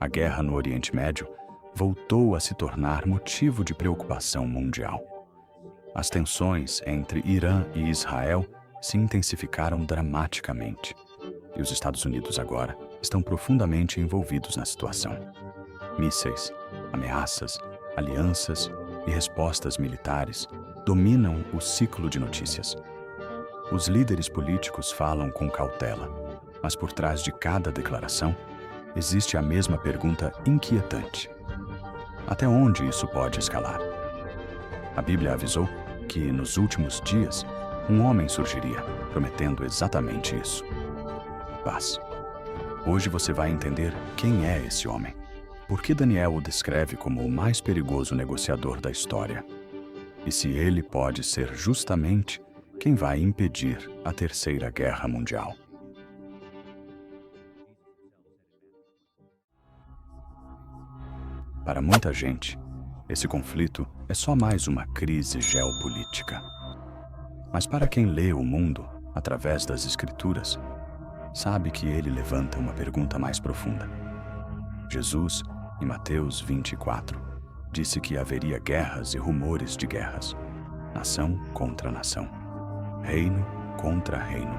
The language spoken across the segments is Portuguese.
A guerra no Oriente Médio voltou a se tornar motivo de preocupação mundial. As tensões entre Irã e Israel se intensificaram dramaticamente, e os Estados Unidos agora estão profundamente envolvidos na situação. Mísseis, ameaças, alianças e respostas militares dominam o ciclo de notícias. Os líderes políticos falam com cautela, mas por trás de cada declaração existe a mesma pergunta inquietante: até onde isso pode escalar? A Bíblia avisou que, nos últimos dias, um homem surgiria, prometendo exatamente isso: paz. Hoje você vai entender quem é esse homem, por que Daniel o descreve como o mais perigoso negociador da história, e se ele pode ser justamente quem vai impedir a Terceira Guerra Mundial. Para muita gente, esse conflito é só mais uma crise geopolítica. Mas para quem lê o mundo através das Escrituras, sabe que ele levanta uma pergunta mais profunda. Jesus, em Mateus 24, disse que haveria guerras e rumores de guerras, nação contra nação, reino contra reino.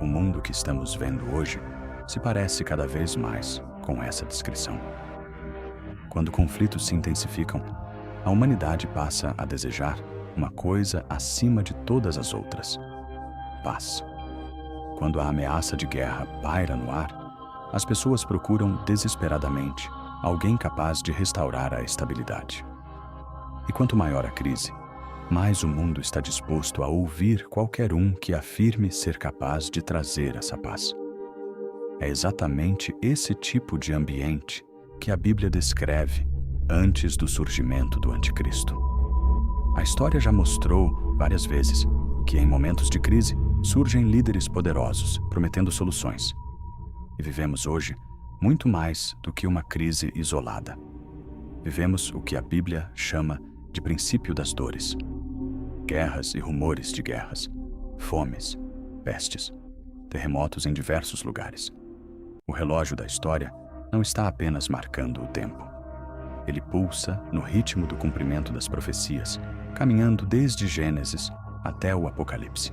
O mundo que estamos vendo hoje se parece cada vez mais com essa descrição. Quando conflitos se intensificam, a humanidade passa a desejar uma coisa acima de todas as outras: paz. Quando a ameaça de guerra paira no ar, as pessoas procuram desesperadamente alguém capaz de restaurar a estabilidade. E quanto maior a crise, mais o mundo está disposto a ouvir qualquer um que afirme ser capaz de trazer essa paz. É exatamente esse tipo de ambiente que a Bíblia descreve antes do surgimento do Anticristo. A história já mostrou várias vezes que, em momentos de crise, surgem líderes poderosos prometendo soluções. E vivemos hoje muito mais do que uma crise isolada. Vivemos o que a Bíblia chama de princípio das dores. Guerras e rumores de guerras, fomes, pestes, terremotos em diversos lugares. O relógio da história não está apenas marcando o tempo. Ele pulsa no ritmo do cumprimento das profecias, caminhando desde Gênesis até o Apocalipse.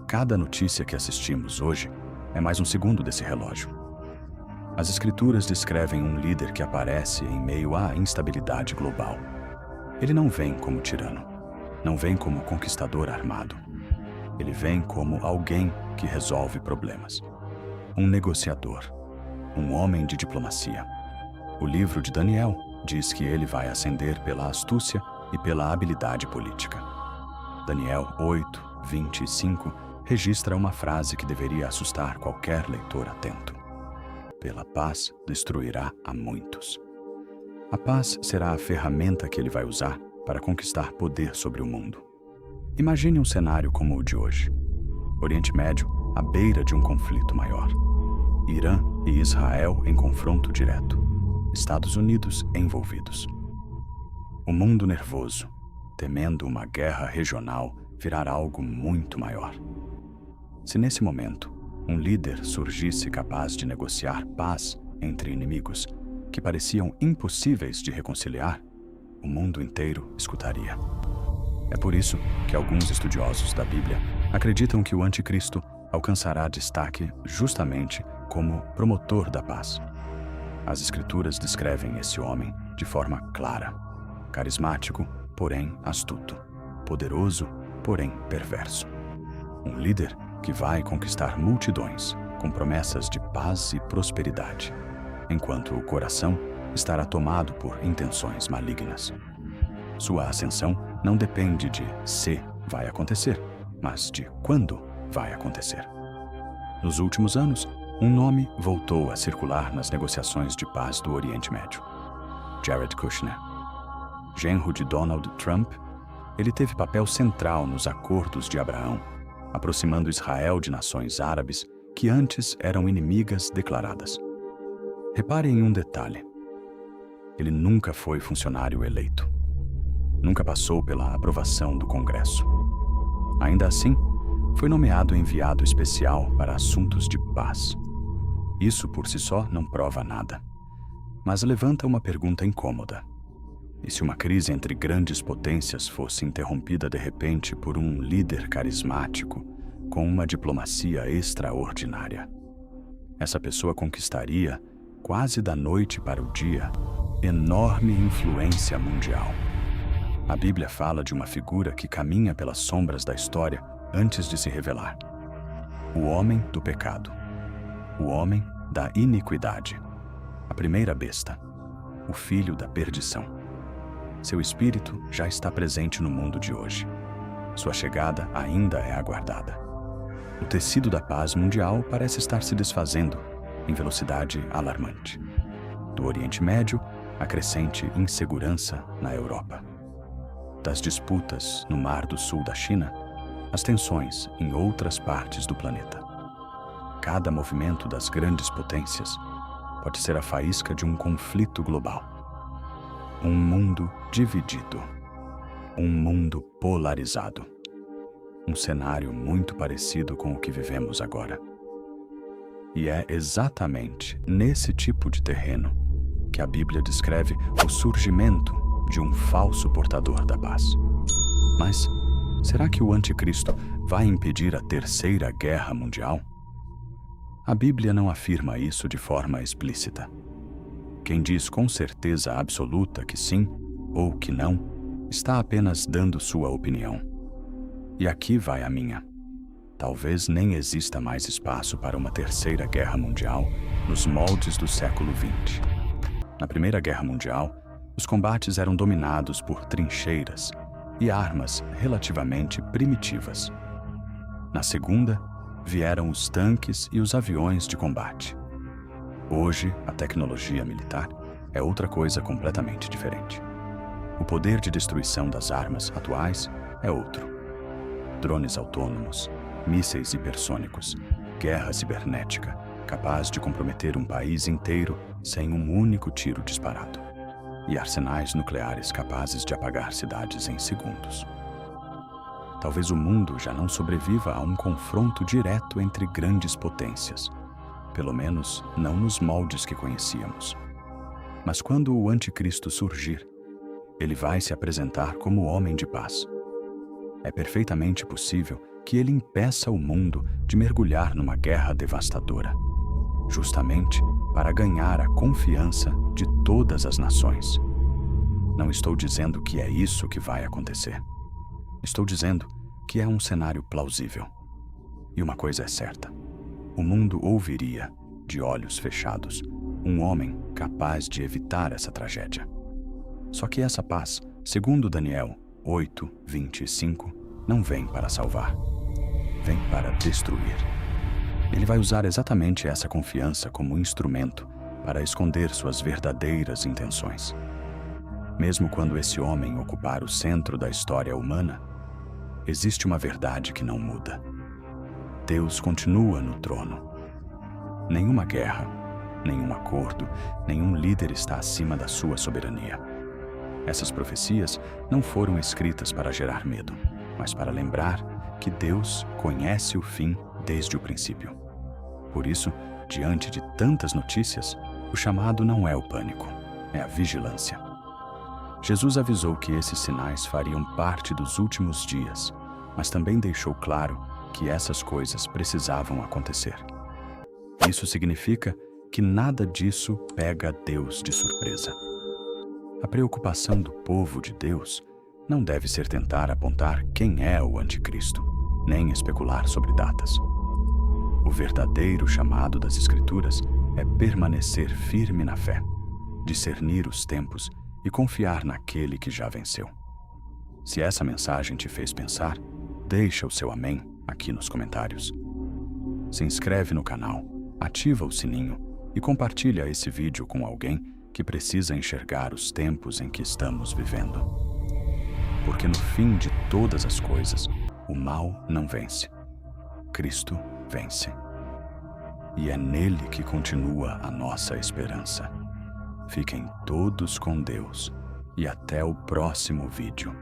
Cada notícia que assistimos hoje é mais um segundo desse relógio. As Escrituras descrevem um líder que aparece em meio à instabilidade global. Ele não vem como tirano, não vem como conquistador armado. Ele vem como alguém que resolve problemas. Um negociador, um homem de diplomacia. O livro de Daniel diz que ele vai ascender pela astúcia e pela habilidade política. Daniel 8, 25 registra uma frase que deveria assustar qualquer leitor atento: pela paz destruirá a muitos. A paz será a ferramenta que ele vai usar para conquistar poder sobre o mundo. Imagine um cenário como o de hoje. Oriente Médio à beira de um conflito maior. Irã e Israel em confronto direto. Estados Unidos envolvidos. O mundo nervoso, temendo uma guerra regional virar algo muito maior. Se nesse momento um líder surgisse capaz de negociar paz entre inimigos que pareciam impossíveis de reconciliar, o mundo inteiro escutaria. É por isso que alguns estudiosos da Bíblia acreditam que o Anticristo alcançará destaque justamente como promotor da paz. As Escrituras descrevem esse homem de forma clara: carismático, porém astuto; poderoso, porém perverso. Um líder que vai conquistar multidões com promessas de paz e prosperidade, enquanto o coração estará tomado por intenções malignas. Sua ascensão não depende de se vai acontecer, mas de quando vai acontecer. Nos últimos anos, um nome voltou a circular nas negociações de paz do Oriente Médio: Jared Kushner. Genro de Donald Trump, ele teve papel central nos acordos de Abraão, aproximando Israel de nações árabes que antes eram inimigas declaradas. Repare em um detalhe: ele nunca foi funcionário eleito. Nunca passou pela aprovação do Congresso. Ainda assim, foi nomeado enviado especial para assuntos de paz. Isso por si só não prova nada. mas levanta uma pergunta incômoda. E se uma crise entre grandes potências fosse interrompida de repente por um líder carismático com uma diplomacia extraordinária? Essa pessoa conquistaria, quase da noite para o dia, enorme influência mundial. A Bíblia fala de uma figura que caminha pelas sombras da história antes de se revelar. O homem do pecado. O homem da iniquidade. A primeira besta. O filho da perdição. Seu espírito já está presente no mundo de hoje. Sua chegada ainda é aguardada. O tecido da paz mundial parece estar se desfazendo em velocidade alarmante. Do Oriente Médio, a crescente insegurança na Europa. Das disputas no Mar do Sul da China, as tensões em outras partes do planeta. Cada movimento das grandes potências pode ser a faísca de um conflito global. Um mundo dividido. Um mundo polarizado. Um cenário muito parecido com o que vivemos agora. E é exatamente nesse tipo de terreno que a Bíblia descreve o surgimento de um falso portador da paz. Mas será que o anticristo vai impedir a Terceira Guerra Mundial? A Bíblia não afirma isso de forma explícita. Quem diz com certeza absoluta que sim ou que não, está apenas dando sua opinião. E aqui vai a minha. Talvez nem exista mais espaço para uma Terceira Guerra Mundial nos moldes do século XX. Na Primeira Guerra Mundial, os combates eram dominados por trincheiras e armas relativamente primitivas. Na Segunda, vieram os tanques e os aviões de combate. Hoje, a tecnologia militar é outra coisa completamente diferente. O poder de destruição das armas atuais é outro. Drones autônomos, mísseis hipersônicos, guerra cibernética, capaz de comprometer um país inteiro sem um único tiro disparado, e arsenais nucleares capazes de apagar cidades em segundos. Talvez o mundo já não sobreviva a um confronto direto entre grandes potências, pelo menos não nos moldes que conhecíamos. Mas quando o anticristo surgir, ele vai se apresentar como homem de paz. É perfeitamente possível que ele impeça o mundo de mergulhar numa guerra devastadora, justamente para ganhar a confiança de todas as nações. Não estou dizendo que é isso que vai acontecer. Estou dizendo que é um cenário plausível. E uma coisa é certa: o mundo ouviria, de olhos fechados, um homem capaz de evitar essa tragédia. Só que essa paz, segundo Daniel 8:25, não vem para salvar. Vem para destruir. Ele vai usar exatamente essa confiança como instrumento para esconder suas verdadeiras intenções. Mesmo quando esse homem ocupar o centro da história humana, existe uma verdade que não muda. Deus continua no trono. Nenhuma guerra, nenhum acordo, nenhum líder está acima da sua soberania. Essas profecias não foram escritas para gerar medo, mas para lembrar que Deus conhece o fim desde o princípio. Por isso, diante de tantas notícias, o chamado não é o pânico, é a vigilância. Jesus avisou que esses sinais fariam parte dos últimos dias, mas também deixou claro que essas coisas precisavam acontecer. Isso significa que nada disso pega Deus de surpresa. A preocupação do povo de Deus não deve ser tentar apontar quem é o anticristo, nem especular sobre datas. O verdadeiro chamado das Escrituras é permanecer firme na fé, discernir os tempos e confiar naquele que já venceu. Se essa mensagem te fez pensar, deixa o seu amém aqui nos comentários. Se inscreve no canal, ativa o sininho e compartilha esse vídeo com alguém que precisa enxergar os tempos em que estamos vivendo. Porque no fim de todas as coisas, o mal não vence. Cristo vence. E é nele que continua a nossa esperança. Fiquem todos com Deus e até o próximo vídeo.